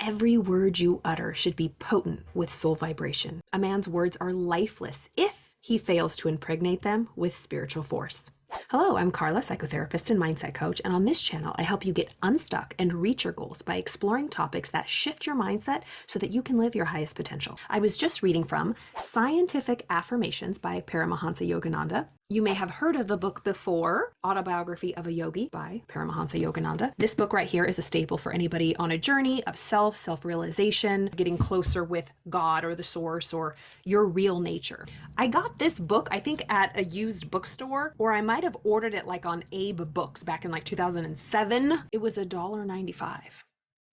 Every word you utter should be potent with soul vibration. A man's words are lifeless if he fails to impregnate them with spiritual force. Hello, I'm Carla, psychotherapist and mindset coach, and on this channel, I help you get unstuck and reach your goals by exploring topics that shift your mindset so that you can live your highest potential. I was just reading from Scientific Affirmations by Paramahansa Yogananda. You may have heard of the book before, Autobiography of a Yogi by Paramahansa Yogananda. This book right here is a staple for anybody on a journey of self-realization, getting closer with God or the source or your real nature. I got this book, I think, at a used bookstore, or I might have ordered it like on Abe Books back in like 2007. It was $1.95.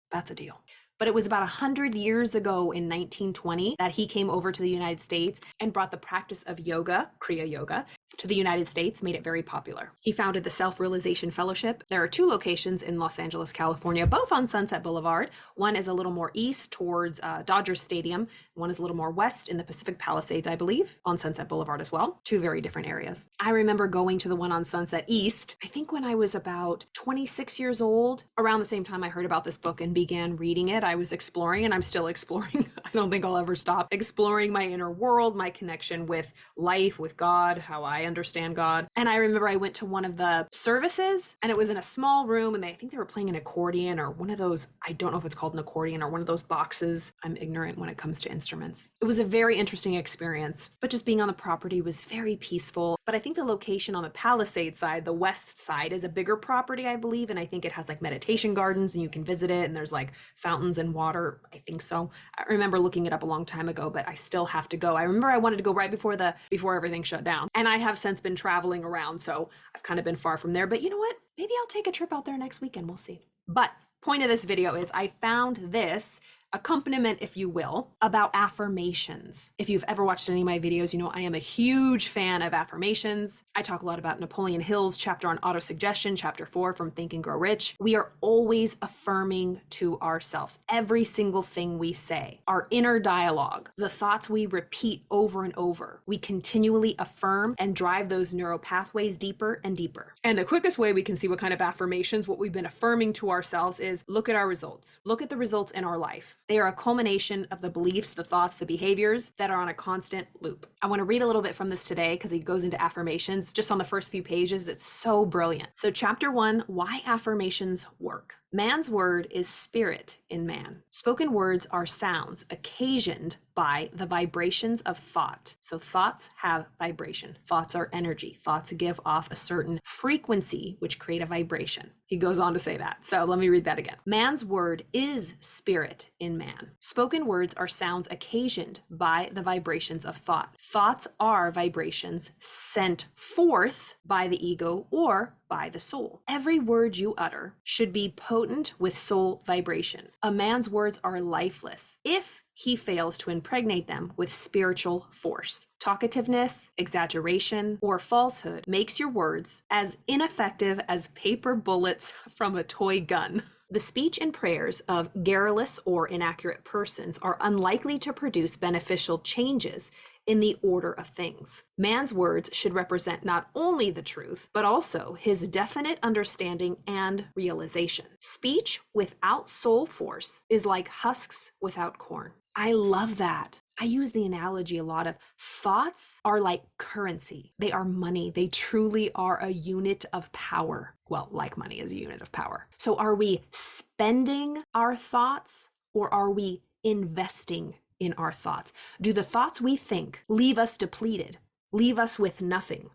That's a deal. But it was about 100 years ago in 1920 that he came over to the United States and brought the practice of yoga, Kriya Yoga, to the United States, made it very popular. He founded the Self-Realization Fellowship. There are 2 locations in Los Angeles, California, both on Sunset Boulevard. One is a little more east towards Dodger Stadium. One is a little more west in the Pacific Palisades, I believe, on Sunset Boulevard as well. 2 very different areas. I remember going to the one on Sunset East, I think when I was about 26 years old, around the same time I heard about this book and began reading it. I was exploring, and I'm still exploring. I don't think I'll ever stop exploring my inner world, my connection with life, with God, how I understand God. And I remember I went to one of the services, and it was in a small room, and I think they were playing an accordion or one of those, I don't know if it's called an accordion or one of those boxes. I'm ignorant when it comes to instruments. It was a very interesting experience, but just being on the property was very peaceful. But I think the location on the Palisade side, the west side, is a bigger property, I believe, and I think it has like meditation gardens and you can visit it, and there's like fountains and water. I think so. I remember looking it up a long time ago, but I still have to go. I remember I wanted to go right before everything shut down. And I have since been traveling around, so I've kind of been far from there. But you know what? Maybe I'll take a trip out there next weekend. We'll see. But point of this video is I found this accompaniment, if you will, about affirmations. If you've ever watched any of my videos, you know I am a huge fan of affirmations. I talk a lot about Napoleon Hill's chapter on autosuggestion, chapter 4 from Think and Grow Rich. We are always affirming to ourselves every single thing we say, our inner dialogue, the thoughts we repeat over and over. We continually affirm and drive those neural pathways deeper and deeper. And the quickest way we can see what kind of affirmations, what we've been affirming to ourselves, is look at our results. Look at the results in our life. They are a culmination of the beliefs, the thoughts, the behaviors that are on a constant loop. I want to read a little bit from this today because he goes into affirmations just on the first few pages. It's so brilliant. So chapter 1, why affirmations work. Man's word is spirit in man. Spoken words are sounds occasioned by the vibrations of thought. So thoughts have vibration. Thoughts are energy. Thoughts give off a certain frequency, which create a vibration. He goes on to say that. So let me read that again. Man's word is spirit in man. Spoken words are sounds occasioned by the vibrations of thought. Thoughts are vibrations sent forth by the ego or by the soul. Every word you utter should be potent with soul vibration. A man's words are lifeless if he fails to impregnate them with spiritual force. Talkativeness, exaggeration, or falsehood makes your words as ineffective as paper bullets from a toy gun. The speech and prayers of garrulous or inaccurate persons are unlikely to produce beneficial changes in the order of things. Man's words should represent not only the truth, but also his definite understanding and realization. Speech without soul force is like husks without corn. I love that. I use the analogy a lot of thoughts are like currency. They are money. They truly are a unit of power. Well, like money is a unit of power. So are we spending our thoughts or are we investing in our thoughts? Do the thoughts we think leave us depleted, leave us with nothing,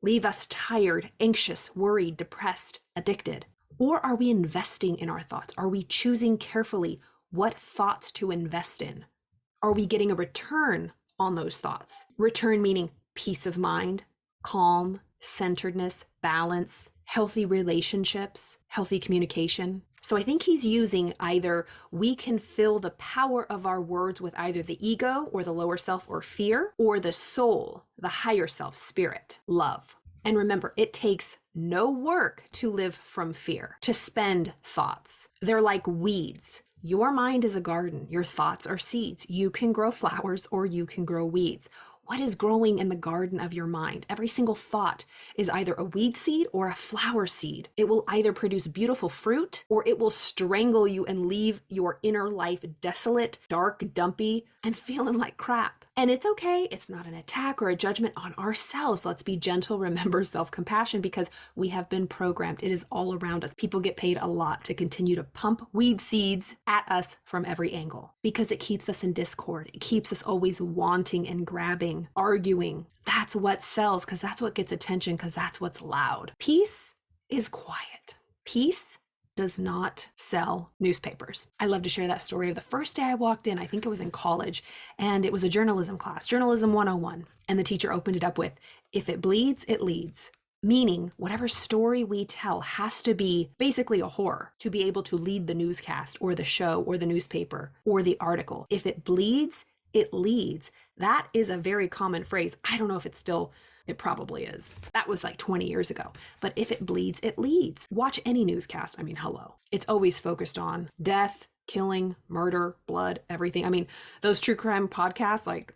leave us tired, anxious, worried, depressed, addicted? Or are we investing in our thoughts? Are we choosing carefully what thoughts to invest in? Are we getting a return on those thoughts? Return meaning peace of mind, calm, centeredness, balance, healthy relationships, healthy communication. So I think he's using either we can fill the power of our words with either the ego or the lower self or fear, or the soul, the higher self, spirit, love. And remember, it takes no work to live from fear, to spend thoughts. They're like weeds. Your mind is a garden. Your thoughts are seeds. You can grow flowers or you can grow weeds. What is growing in the garden of your mind? Every single thought is either a weed seed or a flower seed. It will either produce beautiful fruit or it will strangle you and leave your inner life desolate, dark, dumpy, and feeling like crap. And it's okay. It's not an attack or a judgment on ourselves. Let's be gentle. Remember self-compassion, because we have been programmed. It is all around us. People get paid a lot to continue to pump weed seeds at us from every angle because it keeps us in discord. It keeps us always wanting and grabbing, arguing. That's what sells, because that's what gets attention, because that's what's loud. Peace is quiet. Peace does not sell newspapers. I love to share that story of the first day I walked in. I think it was in college, and it was a journalism class, Journalism 101. And the teacher opened it up with, if it bleeds, it leads. Meaning, whatever story we tell has to be basically a horror to be able to lead the newscast or the show or the newspaper or the article. If it bleeds, it leads. That is a very common phrase. I don't know if it's still, it probably is. That was like 20 years ago. But if it bleeds, it leads. Watch any newscast. I mean, hello. It's always focused on death, killing, murder, blood, everything. I mean, those true crime podcasts, like,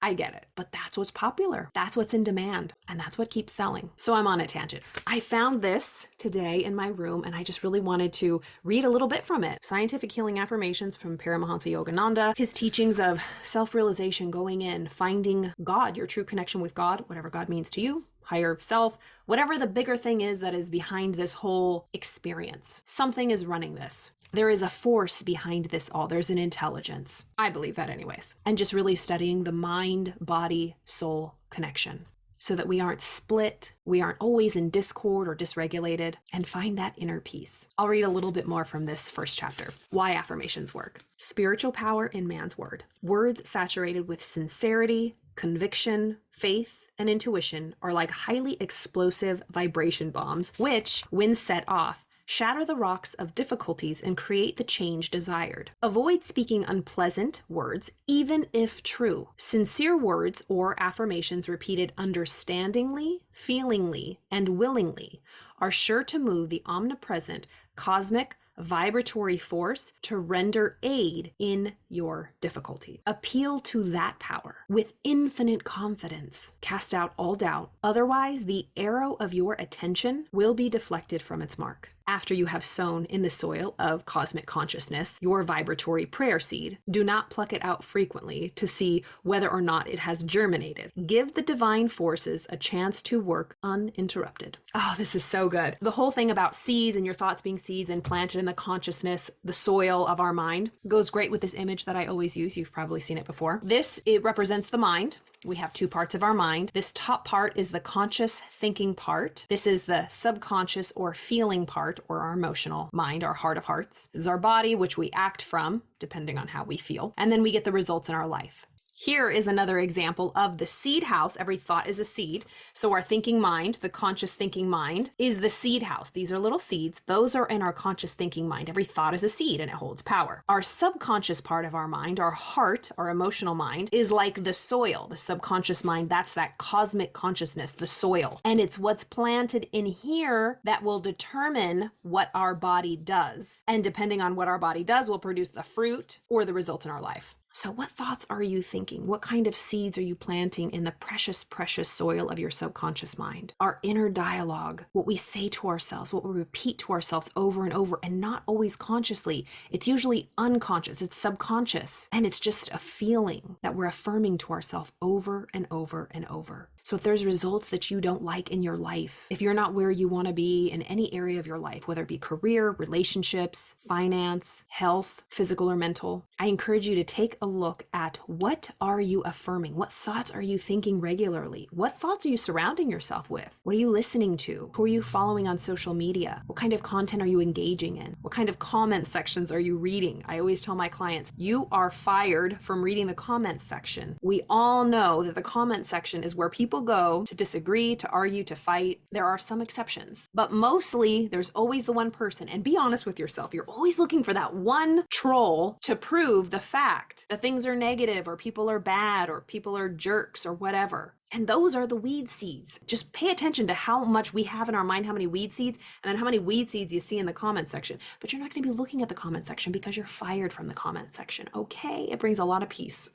I get it, but that's what's popular. That's what's in demand, and that's what keeps selling. So I'm on a tangent. I found this today in my room, and I just really wanted to read a little bit from it. Scientific Healing Affirmations from Paramahansa Yogananda. His teachings of self-realization, going in, finding God, your true connection with God, whatever God means to you, higher self, whatever the bigger thing is that is behind this whole experience. Something is running this. There is a force behind this all. There's an intelligence. I believe that anyways. And just really studying the mind, body, soul connection so that we aren't split, we aren't always in discord or dysregulated, and find that inner peace. I'll read a little bit more from this first chapter. Why affirmations work. Spiritual power in man's word. Words saturated with sincerity, conviction, faith, and intuition are like highly explosive vibration bombs, which, when set off, shatter the rocks of difficulties and create the change desired. Avoid speaking unpleasant words, even if true. Sincere words or affirmations repeated understandingly, feelingly, and willingly are sure to move the omnipresent cosmic vibratory force to render aid in your difficulty. Appeal to that power with infinite confidence. Cast out all doubt. Otherwise, the arrow of your attention will be deflected from its mark. After you have sown in the soil of cosmic consciousness your vibratory prayer seed, do not pluck it out frequently to see whether or not it has germinated. Give the divine forces a chance to work uninterrupted. Oh, this is so good. The whole thing about seeds and your thoughts being seeds and planted in the consciousness, the soil of our mind, goes great with this image that I always use. You've probably seen it before. It represents the mind. We have two parts of our mind. This top part is the conscious thinking part. This is the subconscious or feeling part, or our emotional mind, our heart of hearts. This is our body, which we act from, depending on how we feel. And then we get the results in our life. Here is another example of the seed house. Every thought is a seed. So our thinking mind, the conscious thinking mind, is the seed house. These are little seeds. Those are in our conscious thinking mind. Every thought is a seed and it holds power. Our subconscious part of our mind, our heart, our emotional mind, is like the soil. The subconscious mind, that's that cosmic consciousness, the soil. And it's what's planted in here that will determine what our body does. And depending on what our body does, will produce the fruit or the results in our life. So what thoughts are you thinking? What kind of seeds are you planting in the precious, precious soil of your subconscious mind? Our inner dialogue, what we say to ourselves, what we repeat to ourselves over and over, and not always consciously. It's usually unconscious, it's subconscious, and it's just a feeling that we're affirming to ourselves over and over and over. So if there's results that you don't like in your life, if you're not where you want to be in any area of your life, whether it be career, relationships, finance, health, physical or mental, I encourage you to take a look at what are you affirming? What thoughts are you thinking regularly? What thoughts are you surrounding yourself with? What are you listening to? Who are you following on social media? What kind of content are you engaging in? What kind of comment sections are you reading? I always tell my clients, you are fired from reading the comment section. We all know that the comment section is where people go to disagree, to argue, to fight. There are some exceptions, but mostly there's always the one person. And be honest with yourself. You're always looking for that one troll to prove the fact that things are negative or people are bad or people are jerks or whatever. And those are the weed seeds. Just pay attention to how much we have in our mind, how many weed seeds, and then how many weed seeds you see in the comment section. But you're not going to be looking at the comment section because you're fired from the comment section. Okay? It brings a lot of peace.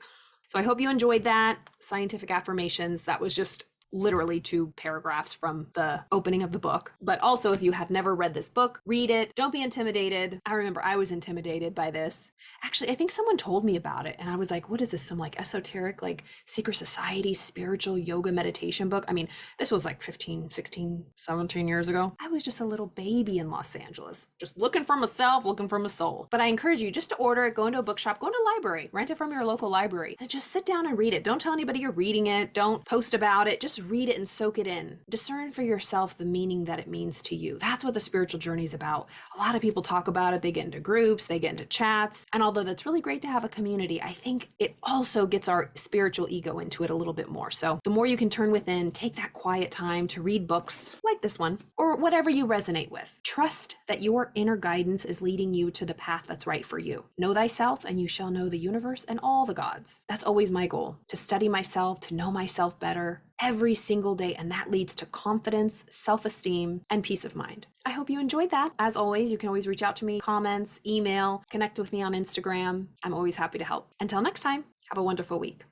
So I hope you enjoyed that. Scientific affirmations. That was just literally 2 paragraphs from the opening of the book. But also, if you have never read this book, read it. Don't be intimidated. I remember I was intimidated by this. Actually, I think someone told me about it and I was like, what is this? Some like esoteric, like secret society, spiritual yoga meditation book? I mean, this was like 15, 16, 17 years ago. I was just a little baby in Los Angeles, just looking for myself, looking for my soul. But I encourage you just to order it, go into a bookshop, go into a library, rent it from your local library, and just sit down and read it. Don't tell anybody you're reading it. Don't post about it. Just read it and soak it in. Discern for yourself the meaning that it means to you. That's what the spiritual journey is about. A lot of people talk about it. They get into groups, they get into chats. And although that's really great to have a community, I think it also gets our spiritual ego into it a little bit more. So the more you can turn within, take that quiet time to read books like this one or whatever you resonate with. Trust that your inner guidance is leading you to the path that's right for you. Know thyself and you shall know the universe and all the gods. That's always my goal, to study myself, to know myself better every single day, and that leads to confidence, self-esteem, and peace of mind. I hope you enjoyed that. As always, you can always reach out to me, comments, email, connect with me on Instagram. I'm always happy to help. Until next time, have a wonderful week.